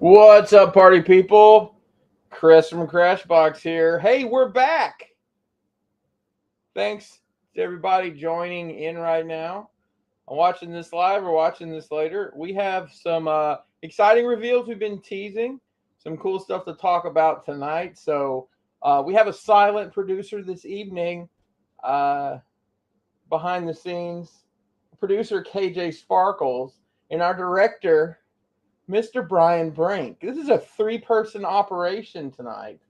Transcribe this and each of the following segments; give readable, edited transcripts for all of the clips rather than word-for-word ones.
What's up, party people? Chris from Crashbox here. Hey, we're back. Thanks to everybody joining in right now. I'm watching this live or watching this later. We have some exciting reveals we've been teasing, some cool stuff to talk about tonight. So we have a silent producer this evening behind the scenes, producer KJ Sparkles, and our director, Mr. Brian Brink. This is a three-person operation tonight,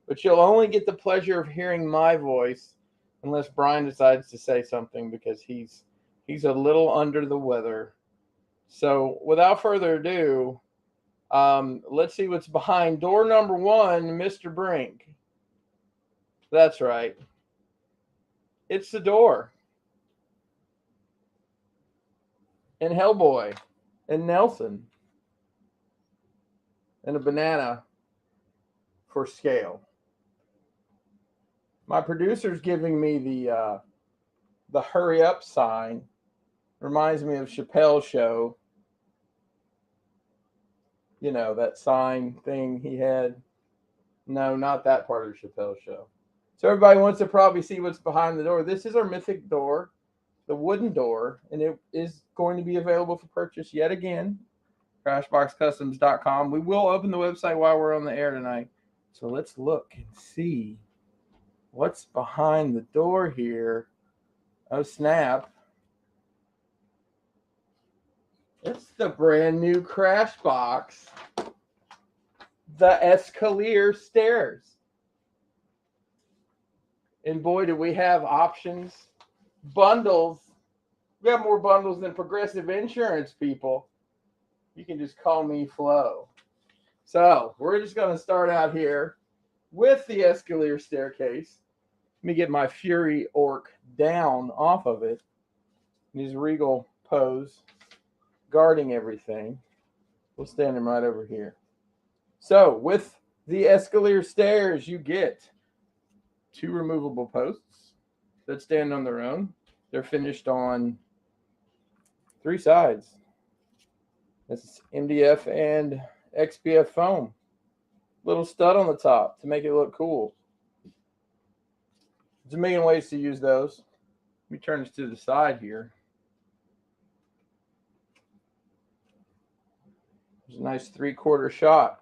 but you'll only get the pleasure of hearing my voice unless Brian decides to say something because he's a little under the weather. So without further ado, let's see what's behind door number one, Mr. Brink. That's right. It's the door. And Hellboy. And Nelson. And a banana for scale. My producer's giving me the hurry up sign. Reminds me of Chappelle's show. You know, that sign thing he had. No, not that part of Chappelle's show. So everybody wants to probably see what's behind the door. This is our mythic door, the wooden door, and it is going to be available for purchase yet again. Crashboxcustoms.com. We will open the website while we're on the air tonight. So let's look and see what's behind the door here. Oh, snap. It's the brand new Crashbox, the Escalier stairs. And boy, do we have options. Bundles. We have more bundles than Progressive Insurance, people. You can just call me Flo. So we're just going to start out here with the Escalier staircase. Let me get my Fury Orc down off of it. His regal pose, guarding everything. We'll stand him right over here. So with the Escalier stairs, you get two removable posts that stand on their own. They're finished on three sides. It's MDF and XPF foam. Little stud on the top to make it look cool. There's a million ways to use those. Let me turn this to the side here. There's a nice 3/4 shot.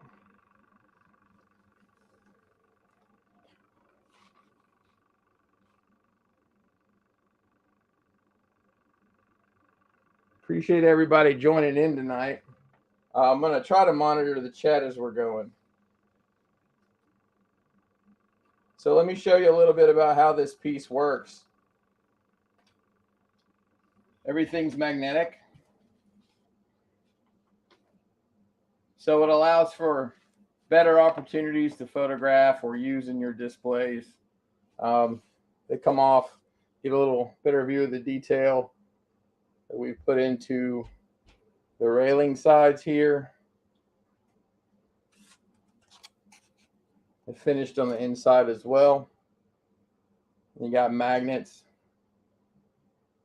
Appreciate everybody joining in tonight. I'm going to try to monitor the chat as we're going. So let me show you a little bit about how this piece works. Everything's magnetic. So it allows for better opportunities to photograph or use in your displays. They come off, get a little better view of the detail that we've put into the railing sides here. It's finished on the inside as well. You got magnets.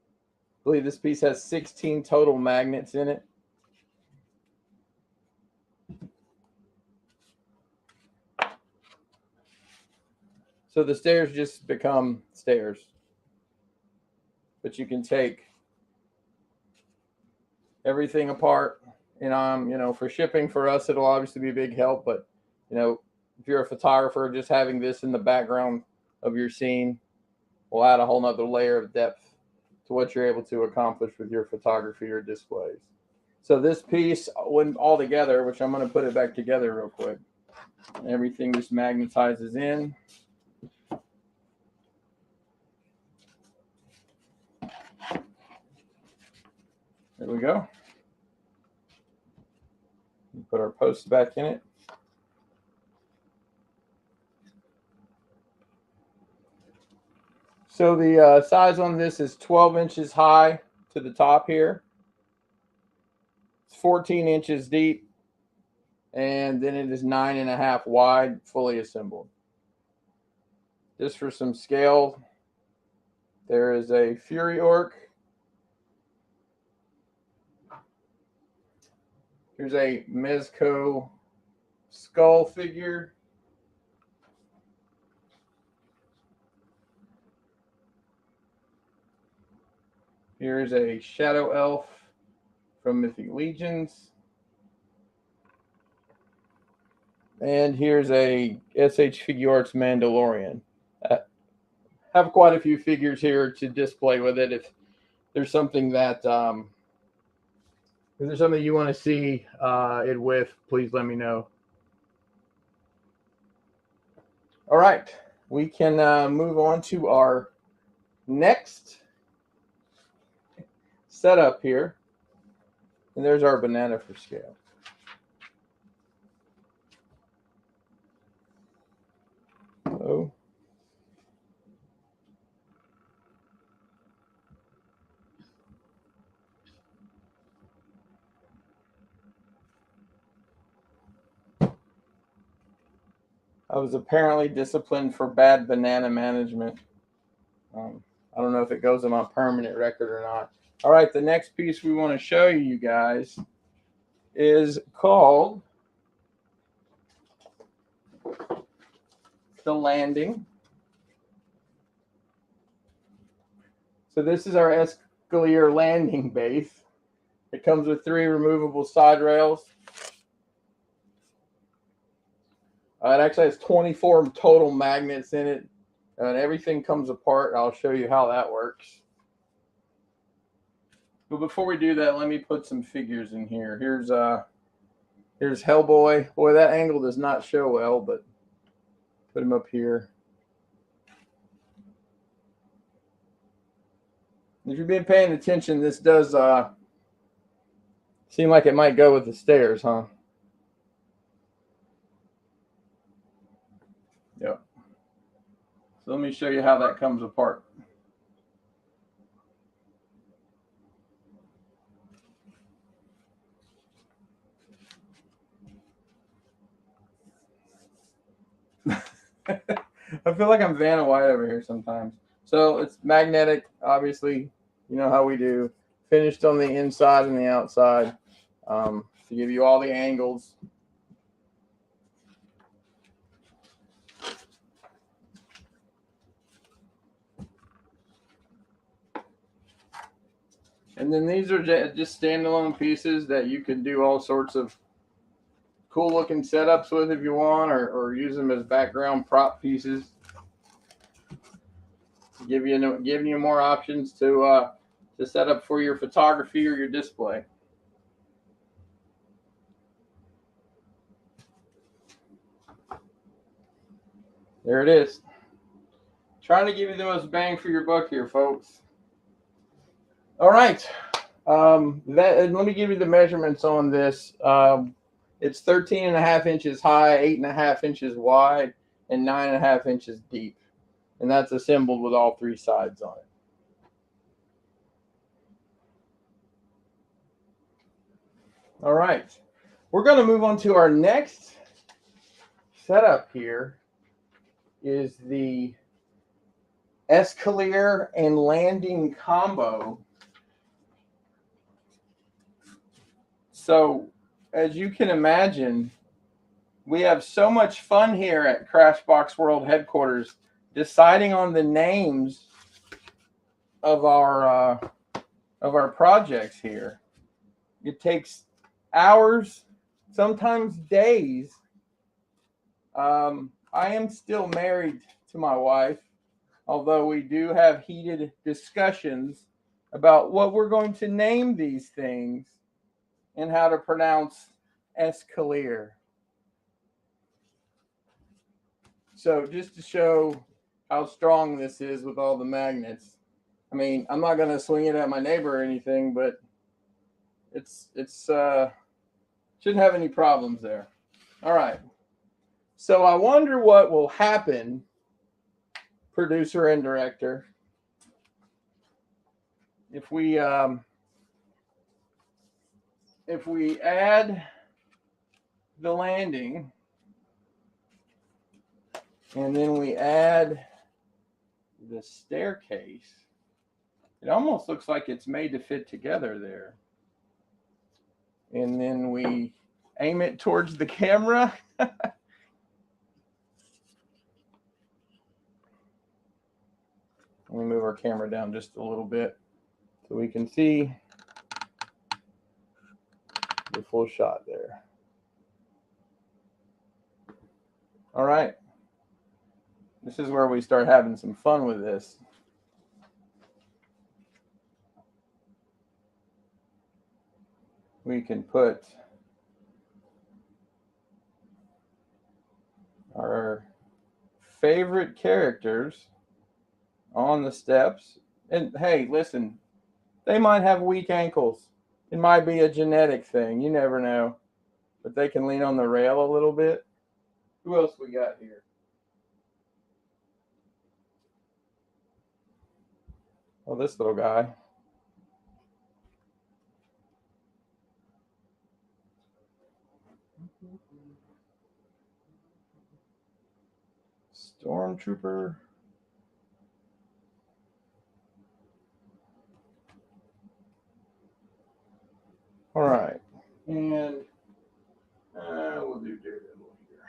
I believe this piece has 16 total magnets in it. So the stairs just become stairs. But you can take everything apart. And you know, for shipping for us, it'll obviously be a big help. But you know, if you're a photographer, just having this in the background of your scene will add a whole nother layer of depth to what you're able to accomplish with your photography or displays. So this piece, when all together, which I'm going to put it back together real quick, everything just magnetizes in. There we go. Put our posts back in it. So the size on this is 12 inches high to the top here. It's 14 inches deep. And then it is 9.5 wide, fully assembled. Just for some scale, there is a Fury Orc. Here's a Mezco skull figure. Here's a shadow elf from Mythic Legions. And here's a SH Figuarts Mandalorian. Have quite a few figures here to display with it. If there's something that if there's something you want to see it with, please let me know. All right, we can move on to our next setup here. And there's our banana for scale. Oh. I was apparently disciplined for bad banana management. I don't know if it goes on my permanent record or not. All right, the next piece we want to show you guys is called the landing. So this is our Escalier landing base. It comes with 3 removable side rails. It actually has 24 total magnets in it, and everything comes apart. I'll show you how that works. But before we do that, let me put some figures in here. Here's Hellboy. Boy, that angle does not show well, but put him up here. If you've been paying attention, this does seem like it might go with the stairs, huh? Yep. So let me show you how that comes apart. I feel like I'm Vanna White over here sometimes. So it's magnetic, obviously. You know how we do. Finished on the inside and the outside to give you all the angles. And then these are just standalone pieces that you can do all sorts of cool looking setups with if you want, or use them as background prop pieces. Giving you more options to set up for your photography or your display. There it is. Trying to give you the most bang for your buck here, folks. All right. Let me give you the measurements on this. It's 13.5 inches high, 8.5 inches wide, and 9.5 inches deep. And that's assembled with all 3 sides on it. All right. We're going to move on to our next setup here is the Escalier and landing combo. So, as you can imagine, we have so much fun here at Crashbox World headquarters deciding on the names of our projects here. It takes hours, sometimes days. I am still married to my wife, although we do have heated discussions about what we're going to name these things and how to pronounce Escalier. So just to show how strong this is with all the magnets. I mean, I'm not going to swing it at my neighbor or anything, but it's shouldn't have any problems there. All right. So I wonder what will happen, producer and director, if we add the landing and then we add the staircase. It almost looks like it's made to fit together there. And then we aim it towards the camera. Let me move our camera down just a little bit so we can see the full shot there. All right. This is where we start having some fun with this. We can put our favorite characters on the steps. And hey, listen, they might have weak ankles. It might be a genetic thing. You never know. But they can lean on the rail a little bit. Who else we got here? Oh, this little guy. Stormtrooper. All right. And we'll do Daredevil here.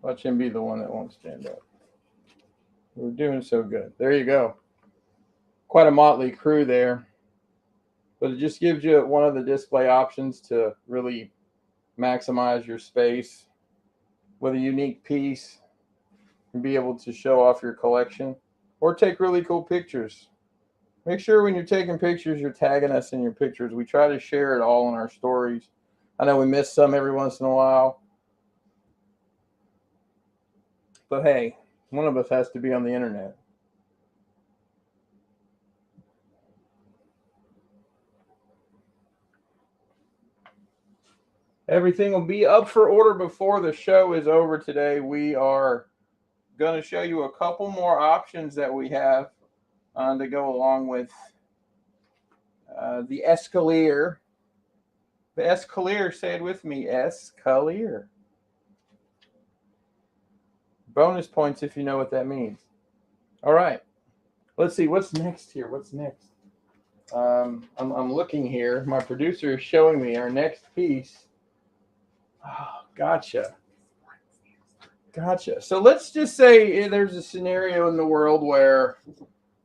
Watch him be the one that won't stand up. We're doing so good. There you go. Quite a motley crew there. But it just gives you one of the display options to really maximize your space with a unique piece and be able to show off your collection or take really cool pictures. Make sure when you're taking pictures, you're tagging us in your pictures. We try to share it all in our stories. I know we miss some every once in a while. But hey, one of us has to be on the internet. Everything will be up for order before the show is over today. We are going to show you a couple more options that we have to go along with the Escalier. The Escalier, say it with me, Escalier. Bonus points if you know what that means. All right. Let's see. What's next here? What's next? I'm looking here. My producer is showing me our next piece. Oh, gotcha. So let's just say there's a scenario in the world where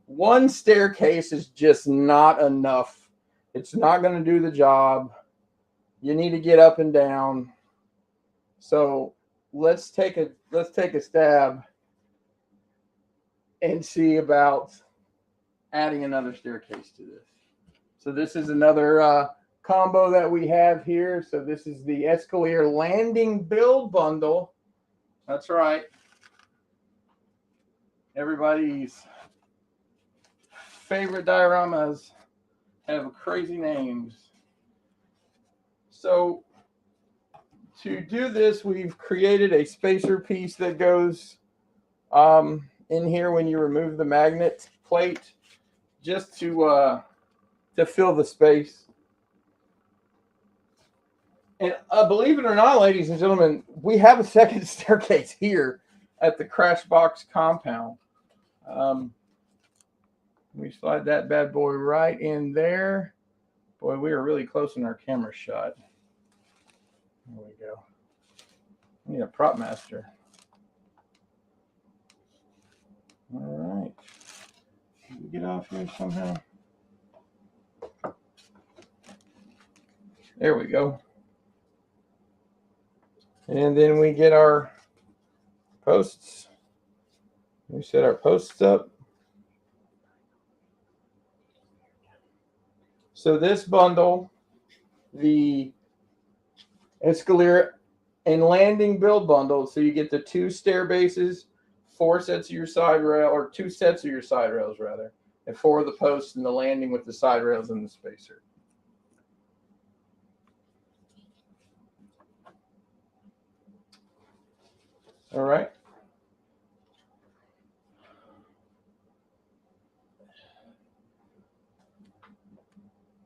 one staircase is just not enough. It's not going to do the job. You need to get up and down. So let's take a stab and see about adding another staircase to this. So this is another combo that we have here. So this is the Escalier Landing Build Bundle. That's right. Everybody's favorite dioramas have crazy names. So to do this, we've created a spacer piece that goes in here when you remove the magnet plate, just to fill the space. And believe it or not, ladies and gentlemen, we have a second staircase here at the Crashbox compound. We slide that bad boy right in there. Boy, we are really close in our camera shot. There we go. I need a prop master. All right. Can we get off here somehow? There we go. And then we get our posts. We set our posts up. So this bundle, the Escalier and Landing Build Bundle, so you get the 2 stair bases, 4 sets of your side rail, or 2 sets of your side rails rather, and 4 of the posts and the landing with the side rails and the spacer. All right.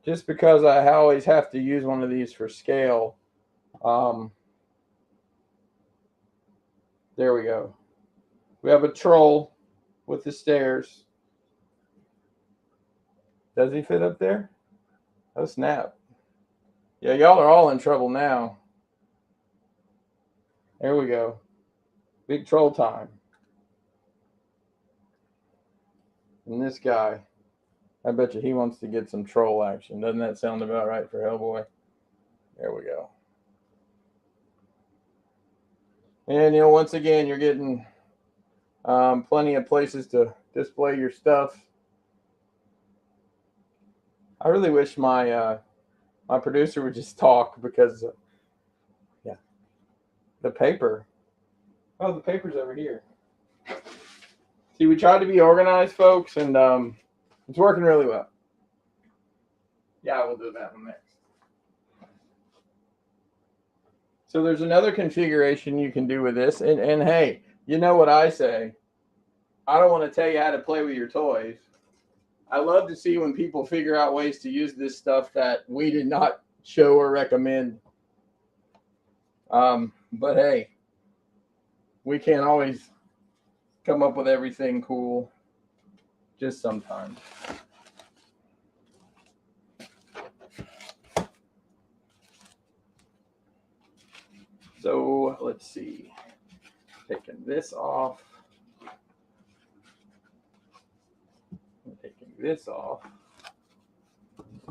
Just because I always have to use one of these for scale, there we go. We have a troll with the stairs. Does he fit up there? Oh, snap. Yeah, y'all are all in trouble now. There we go. Big troll time. And this guy, I bet you he wants to get some troll action. Doesn't that sound about right for Hellboy? There we go. And, you know, once again, you're getting plenty of places to display your stuff. I really wish my my producer would just talk because, yeah, the paper. Oh, the paper's over here. See, we tried to be organized, folks, and it's working really well. Yeah, we'll do that one next. So there's another configuration you can do with this. And hey, you know what I say. I don't want to tell you how to play with your toys. I love to see when people figure out ways to use this stuff that we did not show or recommend. But hey, we can't always come up with everything cool. Just sometimes. So let's see. Taking this off. Taking this off.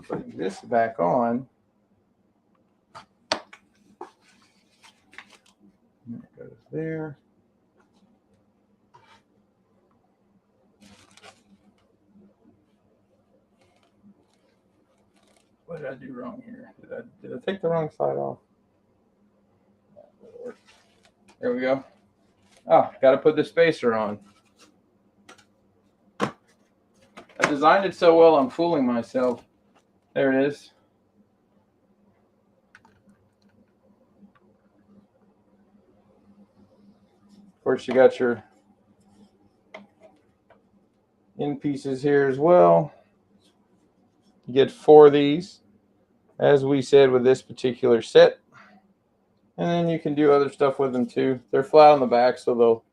Putting this back on. And it goes there. What did I do wrong here? Did I take the wrong side off? There we go. Oh, got to put the spacer on. I designed it so well, I'm fooling myself. There it is. Of course, you got your end pieces here as well. You get 4 of these, as we said with this particular set. And then you can do other stuff with them too. They're flat on the back, so they'll,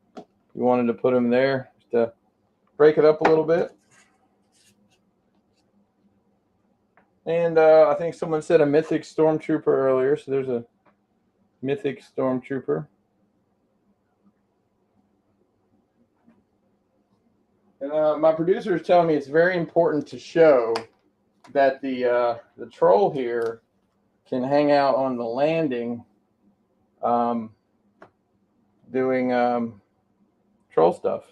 you wanted to put them there to break it up a little bit. And I think someone said a mythic stormtrooper earlier, so there's a mythic stormtrooper. And my producer is telling me it's very important to show that the troll here can hang out on the landing doing troll stuff.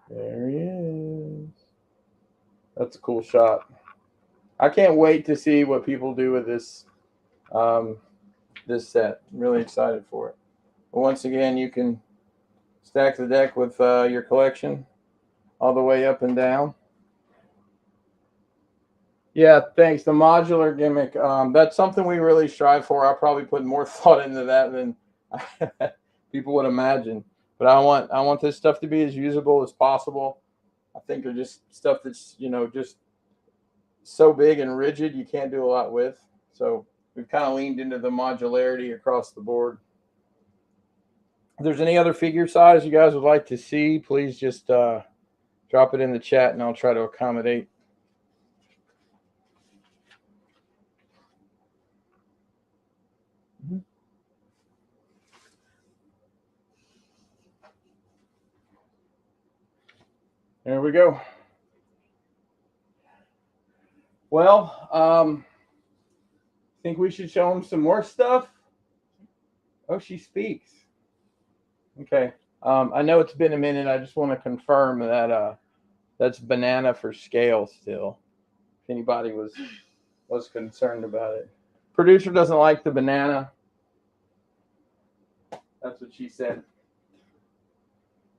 There he is. That's a cool shot. I can't wait to see what people do with this this set. I'm really excited for it. But once again, you can stack the deck with your collection all the way up and down. Yeah, thanks. The modular gimmick, that's something we really strive for. I'll probably put more thought into that than people would imagine. But I want this stuff to be as usable as possible. I think they're just stuff that's, you know, just so big and rigid you can't do a lot with. So we've kind of leaned into the modularity across the board. If there's any other figure size you guys would like to see, please just drop it in the chat and I'll try to accommodate. There we go. Well, I think we should show them some more stuff. Oh, she speaks. Okay. I know it's been a minute. I just want to confirm that that's banana for scale still. If anybody was concerned about it. Producer doesn't like the banana. That's what she said.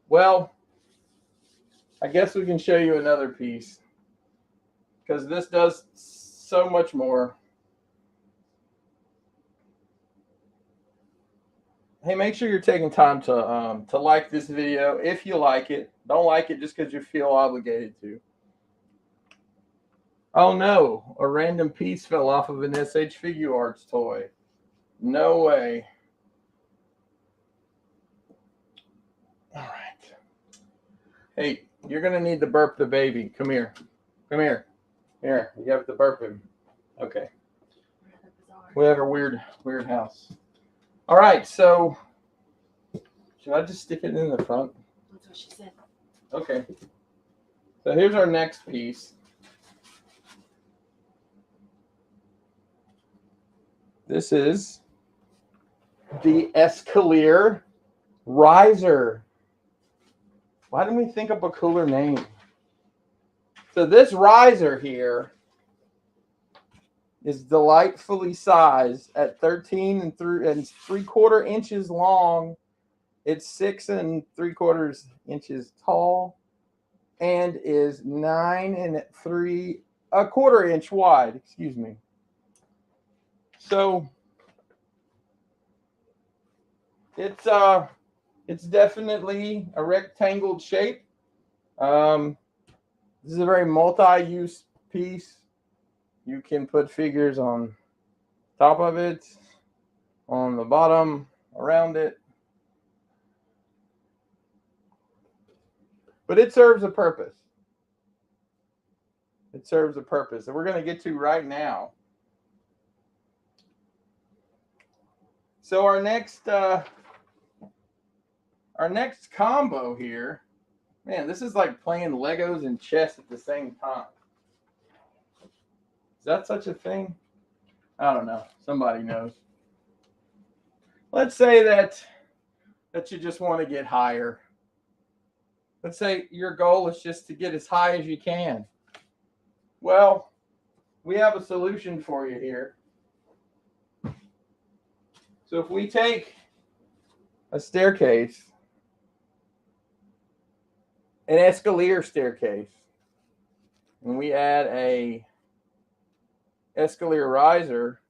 Well, I guess we can show you another piece because this does so much more. Hey, make sure you're taking time to like this video if you like it. Don't like it just because you feel obligated to. Oh no, a random piece fell off of an SH Figure Arts toy. No way. All right. Hey, you're going to need to burp the baby. Come here. Come here. Here, you have to burp him. Okay. We have a weird house. All right, so should I just stick it in the front? That's what she said. Okay. So here's our next piece. This is the Escalier riser. Why didn't we think up a cooler name? So this riser here is delightfully sized at 13 3/4 inches long. It's 6 3/4 inches tall and is 9 3/4 inch wide. Excuse me. So it's definitely a rectangled shape. This is a very multi-use piece. You can put figures on top of it, on the bottom, around it. But it serves a purpose. It serves a purpose that we're going to get to right now. So our next combo here, man, this is like playing Legos and chess at the same time. Is that such a thing? I don't know. Somebody knows. Let's say that you just want to get higher. Let's say your goal is just to get as high as you can. Well, we have a solution for you here. So if we take a staircase, an Escalier staircase, and we add a Escalier riser,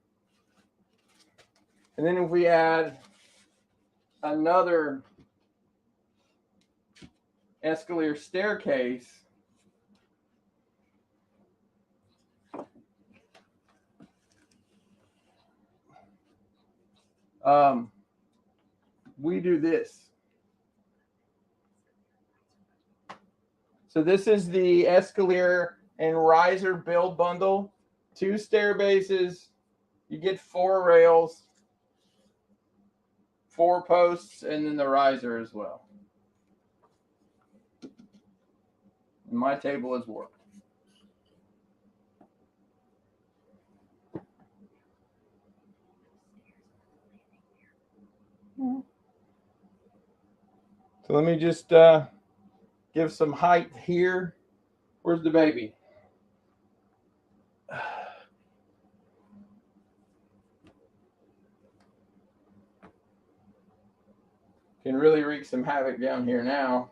and then if we add another Escalier staircase, we do this. So this is the Escalier and riser build bundle. 2 stair bases. You get 4 rails, 4 posts, and then the riser as well. And my table is warped. So let me just give some height here. Where's the baby? Can really wreak some havoc down here now.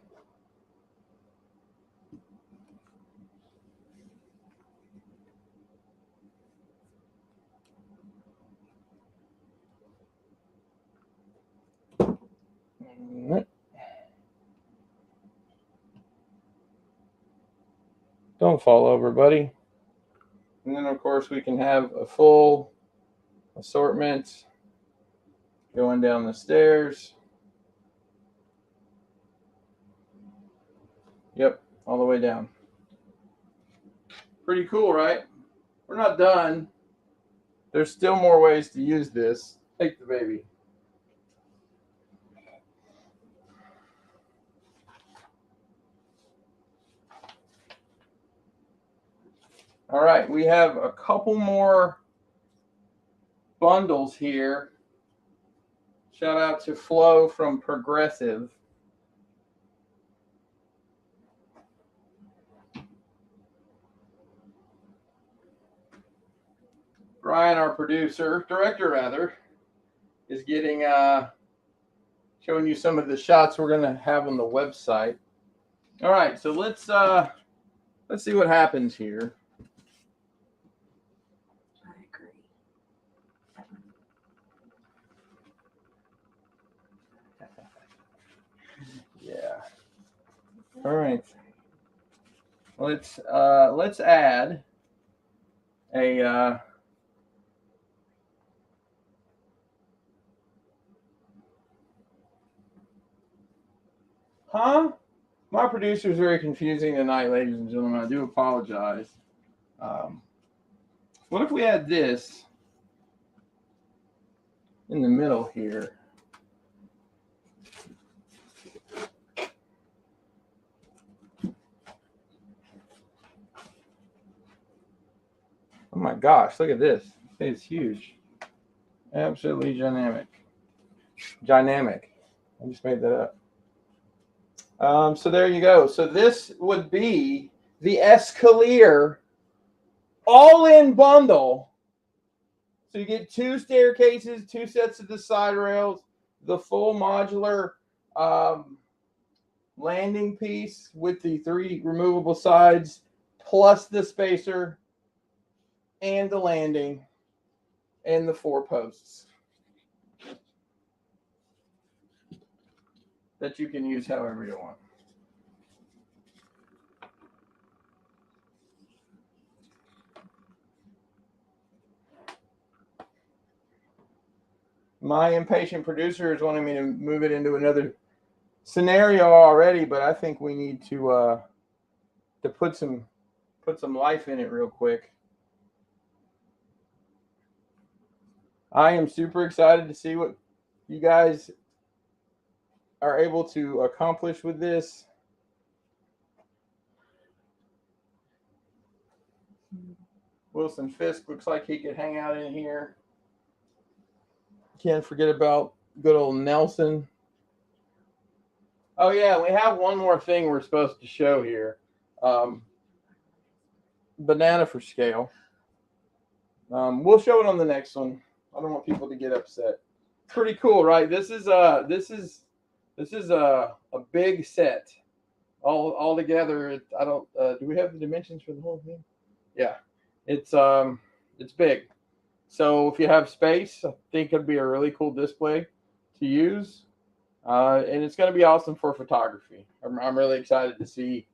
Don't fall over, buddy. And then, of course, we can have a full assortment going down the stairs. Yep, all the way down. Pretty cool, right? We're not done. There's still more ways to use this. Take the baby. All right, we have a couple more bundles here. Shout out to Flo from Progressive. Brian, our director rather, is getting showing you some of the shots we're gonna have on the website. All right, so let's see what happens here. I agree. Yeah. All right. Let's add a My producer is very confusing tonight, ladies and gentlemen. I do apologize. What if we had this in the middle here? Oh my gosh, look at this. It's huge. Absolutely dynamic. Dynamic. I just made that up. So there you go. So this would be the Escalier all-in bundle. So you get 2 staircases, 2 sets of the side rails, the full modular landing piece with the 3 removable sides, plus the spacer and the landing and the 4 posts that you can use however you want. My impatient producer is wanting me to move it into another scenario already, but I think we need to put some life in it real quick. I am super excited to see what you guys are able to accomplish with this. Wilson Fisk looks like he could hang out in here. Can't forget about good old Nelson. Oh yeah, we have one more thing we're supposed to show here. Banana for scale. We'll show it on the next one. I don't want people to get upset. Pretty cool, right? This is a big set. All together. I don't. Do we have the dimensions for the whole thing? Yeah, it's big. So if you have space, I think it'd be a really cool display to use, and it's going to be awesome for photography. I'm really excited to see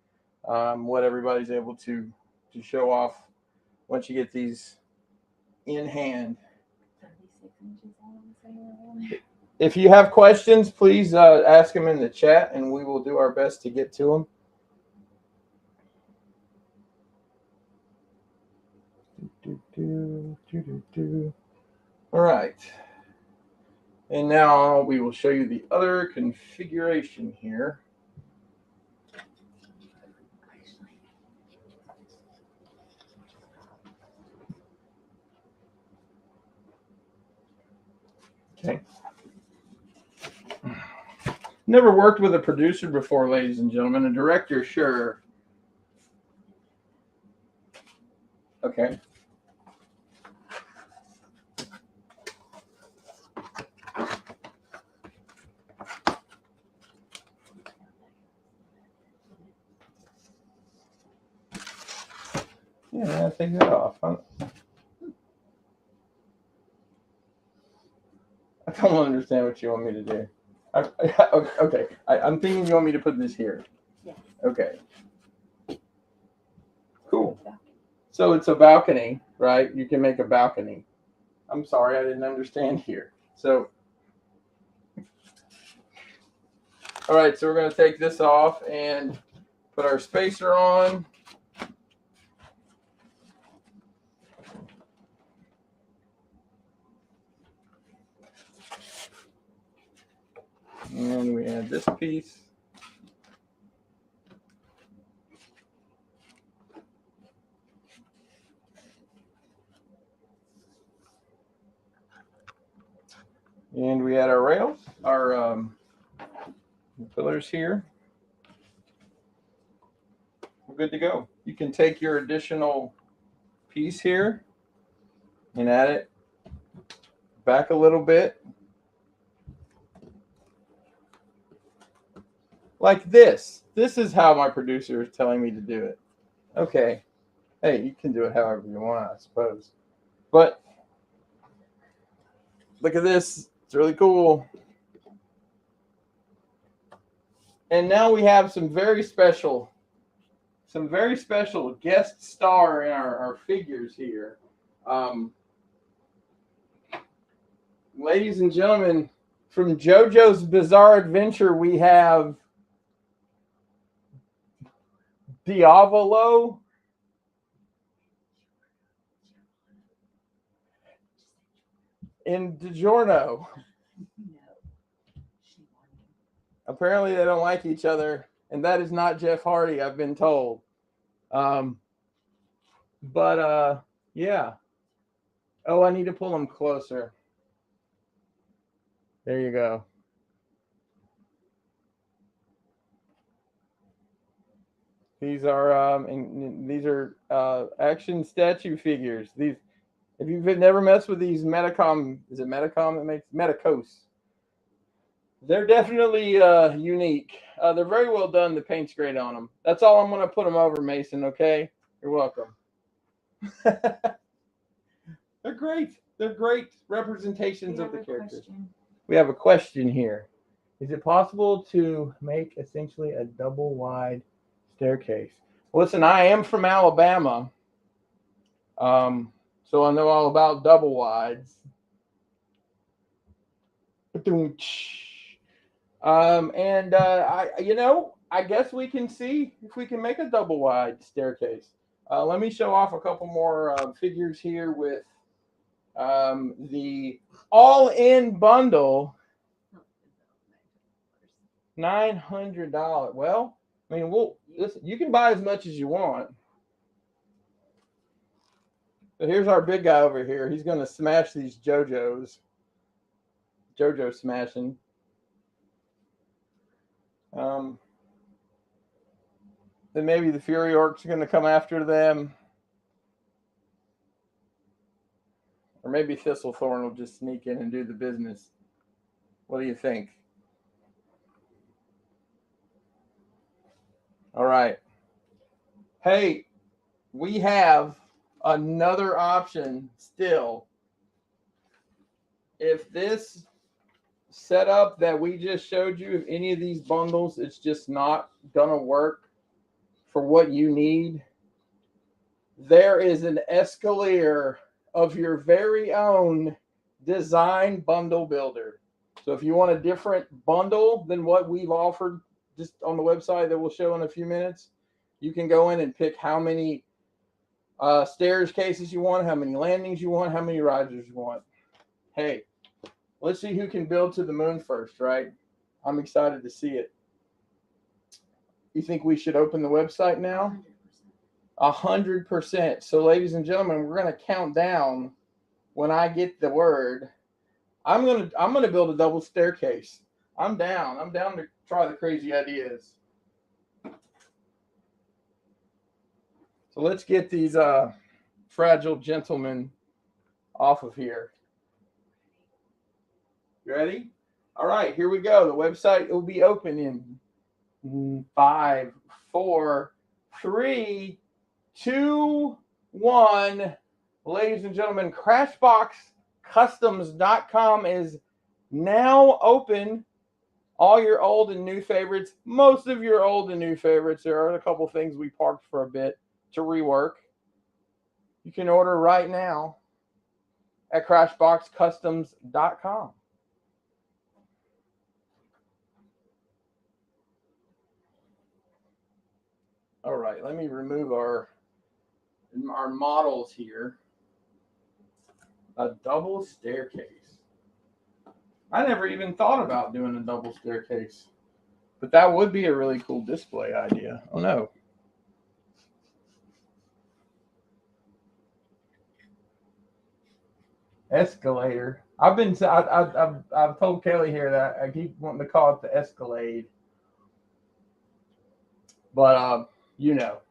what everybody's able to show off once you get these in hand. 36 inches, I want to say. If you have questions, please ask them in the chat, and we will do our best to get to them. All right. And now we will show you the other configuration here. Okay. Never worked with a producer before, ladies and gentlemen. A director, sure. Okay. Yeah, take that off. I don't understand what you want me to do. Okay, I'm thinking you want me to put this here. Yeah. Okay. Cool. So it's a balcony, right? You can make a balcony. I'm sorry, I didn't understand here. So, all right, so we're going to take this off and put our spacer on. And we add this piece. And we add our rails, our pillars here. We're good to go. You can take your additional piece here and add it back a little bit. Like this. This is how my producer is telling me to do it. Okay. Hey, you can do it however you want, I suppose. But look at this. It's really cool. And now we have some very special guest star in our figures here. Ladies and gentlemen, from JoJo's Bizarre Adventure, we have Diavolo. in DiGiorno. No. Shame on you. Apparently they don't like each other, and that is not Jeff Hardy, I've been told. Yeah. Oh, I need to pull them closer. There you go. These are action statue figures. These, if you've never messed with these Metacom, is it Metacom that makes Metacos? They're definitely unique. They're very well done. The paint's great on them. That's all I'm going to put them over, Mason. Okay, you're welcome. They're great. They're great representations of the characters. We have a question here. Is it possible to make essentially a double wide staircase? Listen, I am from Alabama, so I know all about double wides. I guess we can see if we can make a double wide staircase. Let me show off a couple more figures here with the all-in bundle. $900. Well, I mean, listen, you can buy as much as you want. So here's our big guy over here. He's going to smash these JoJo's. JoJo smashing. Then maybe the Fury Orcs are going to come after them. Or maybe Thistlethorn will just sneak in and do the business. What do you think? All right. Hey, we have another option still. If this setup that we just showed you, if any of these bundles, it's just not going to work for what you need, there is an Escalier of your very own design bundle builder. So if you want a different bundle than what we've offered just on the website that we'll show in a few minutes, you can go in and pick how many stairs cases you want, how many landings you want, how many risers you want. Hey, let's see who can build to the moon first, right? I'm excited to see it. You think we should open the website now? 100%. So, ladies and gentlemen, we're going to count down when I get the word. I'm gonna build a double staircase. I'm down. I'm down to try the crazy ideas. So let's get these fragile gentlemen off of here. You ready? All right, here we go. The website will be open in 5, 4, 3, 2, 1. Ladies and gentlemen, CrashboxCustoms.com is now open. All your old and new favorites, most of your old and new favorites. There are a couple things we parked for a bit to rework. You can order right now at CrashboxCustoms.com. All right, let me remove our models here. A double staircase. I never even thought about doing a double staircase, but that would be a really cool display idea. Oh no. Escalator. I've told Kelly here that I keep wanting to call it the Escalade, but you know.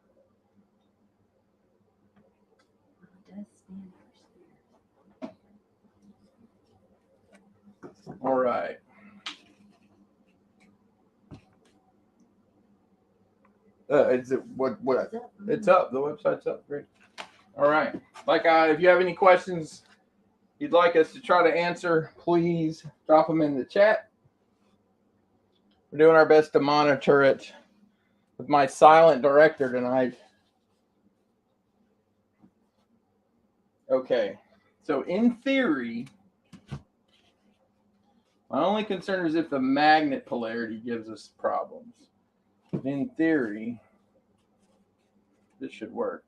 All right. It's what? It's up. The website's up. Great. All right. If you have any questions you'd like us to try to answer, please drop them in the chat. We're doing our best to monitor it with my silent director tonight. Okay. So in theory, my only concern is if the magnet polarity gives us problems. In theory, this should work.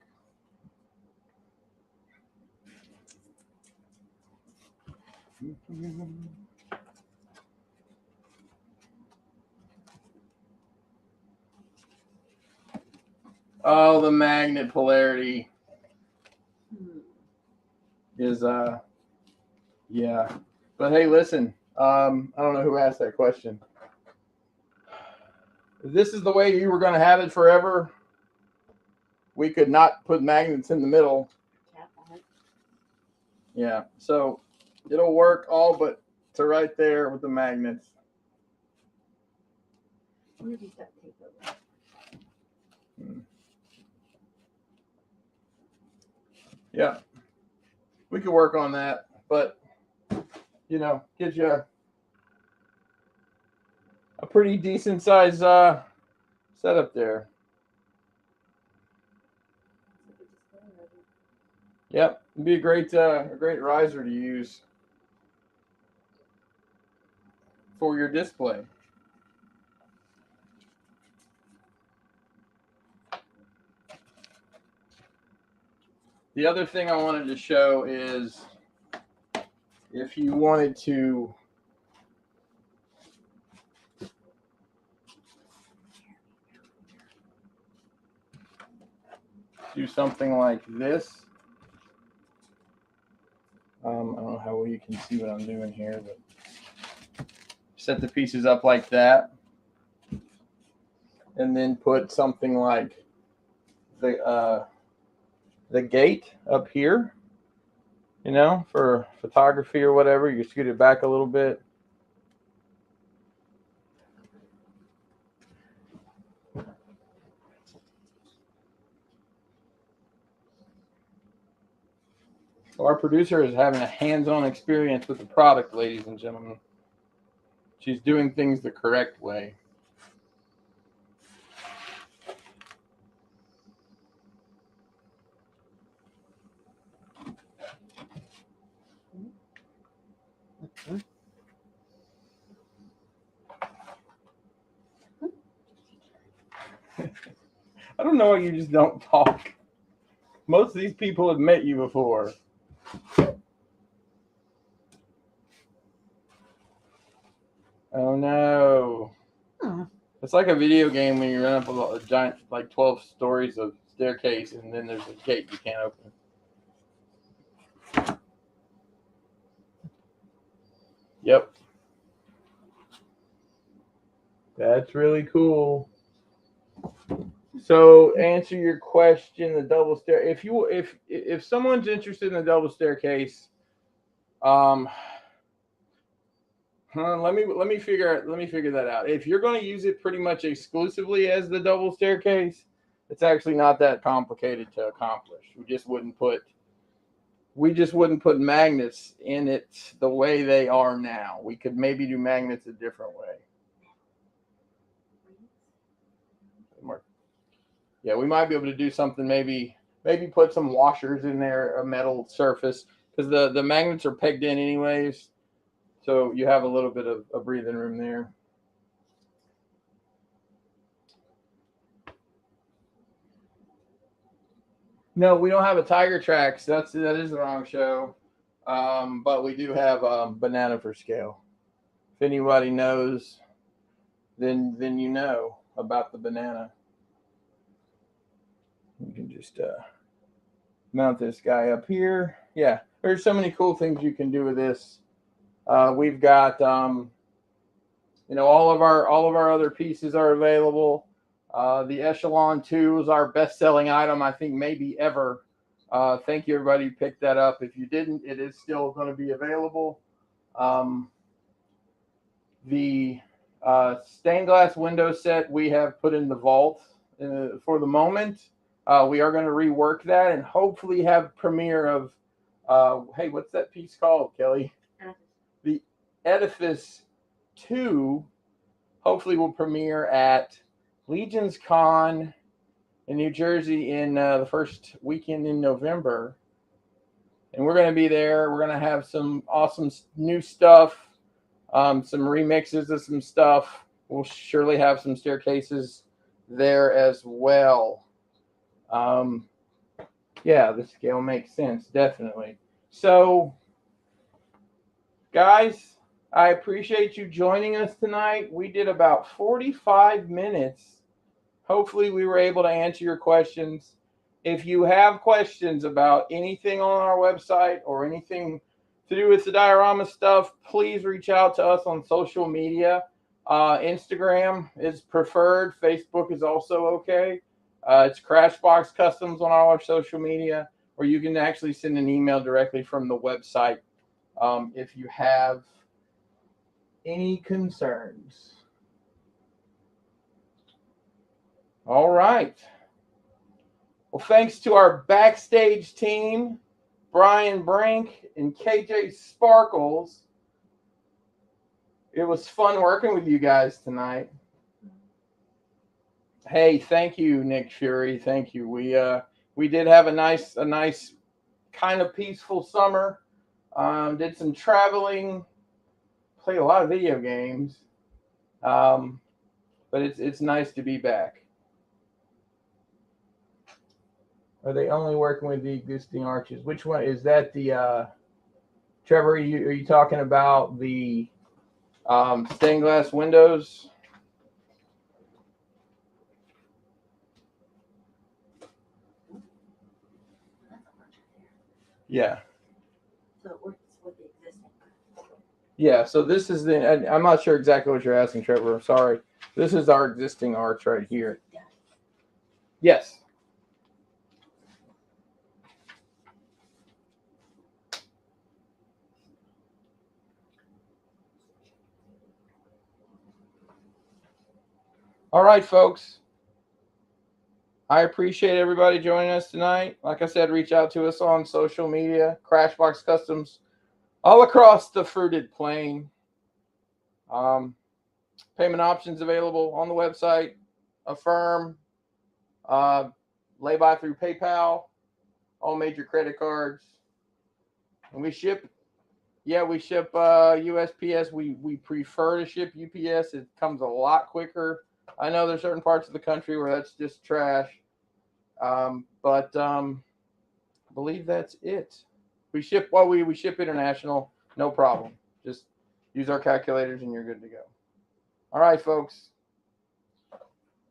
Oh, the magnet polarity is yeah. But hey, listen, I don't know who asked that question. If this is the way you were going to have it forever, we could not put magnets in the middle. Yeah, so it'll work all but to right there with the magnets. Yeah, we could work on that, but you know, get you a pretty decent size setup there. Yep, it'd be a great riser to use for your display. The other thing I wanted to show is if you wanted to do something like this. I don't know how well you can see what I'm doing here, but set the pieces up like that, and then put something like the gate up here, you know, for photography or whatever. You scoot it back a little bit. So our producer is having a hands-on experience with the product, ladies and gentlemen. She's doing things the correct way. I don't know why you just don't talk. Most of these people have met you before. Oh no. It's like a video game when you run up a giant, like 12 stories of staircase, and then there's a gate you can't open. Yep. That's really cool. So, answer your question: the double stair. If someone's interested in the double staircase, let me figure that out. If you're going to use it pretty much exclusively as the double staircase, it's actually not that complicated to accomplish. We just wouldn't put magnets in it the way they are now. We could maybe do magnets a different way. Yeah, we might be able to do something. Maybe put some washers in there, a metal surface, because the magnets are pegged in anyways. So you have a little bit of a breathing room there. No, we don't have a Tiger Tracks. That is the wrong show. But we do have Banana for Scale. If anybody knows, then you know about the banana. You can just mount this guy up here. Yeah, there's so many cool things you can do with this. We've got all of our other pieces are available. The Echelon 2 is our best-selling item, I think, maybe ever. Thank you, everybody who picked that up. If you didn't, it is still going to be available. The stained glass window set we have put in the vault for the moment. We are going to rework that and hopefully have premiere of, hey, what's that piece called, Kelly? The Edifice 2 hopefully will premiere at Legion's Con in New Jersey in the first weekend in November. And we're going to be there. We're going to have some awesome new stuff, some remixes of some stuff. We'll surely have some staircases there as well. Yeah, the scale makes sense, definitely. So Guys, I appreciate you joining us tonight. We did about 45 minutes. Hopefully, we were able to answer your questions. If you have questions about anything on our website or anything to do with the diorama stuff, please reach out to us on social media. Instagram is preferred. Facebook is also okay. It's Crashbox Customs on all our social media, or you can actually send an email directly from the website if you have any concerns. All right. Well, thanks to our backstage team, Brian Brink and KJ Sparkles. It was fun working with you guys tonight. Hey, thank you, Nick Fury. Thank you. We did have a nice kind of peaceful summer. Did some traveling, played a lot of video games. But it's nice to be back. Are they only working with the existing arches? Which one is that? The Trevor? Are you talking about the stained glass windows? Yeah. So it works with the existing. Yeah. So this is the. I'm not sure exactly what you're asking, Trevor. I'm sorry. This is our existing arch right here. Yes. All right, folks. I appreciate everybody joining us tonight. Like I said, reach out to us on social media, Crashbox Customs, all across the fruited plain. Payment options available on the website, Affirm, lay-by through PayPal, all major credit cards. And we ship, we ship USPS. We prefer to ship UPS. It comes a lot quicker. I know there's certain parts of the country where that's just trash. But I believe that's it. We ship we ship international, no problem. Just use our calculators and you're good to go. All right, folks.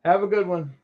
Have a good one.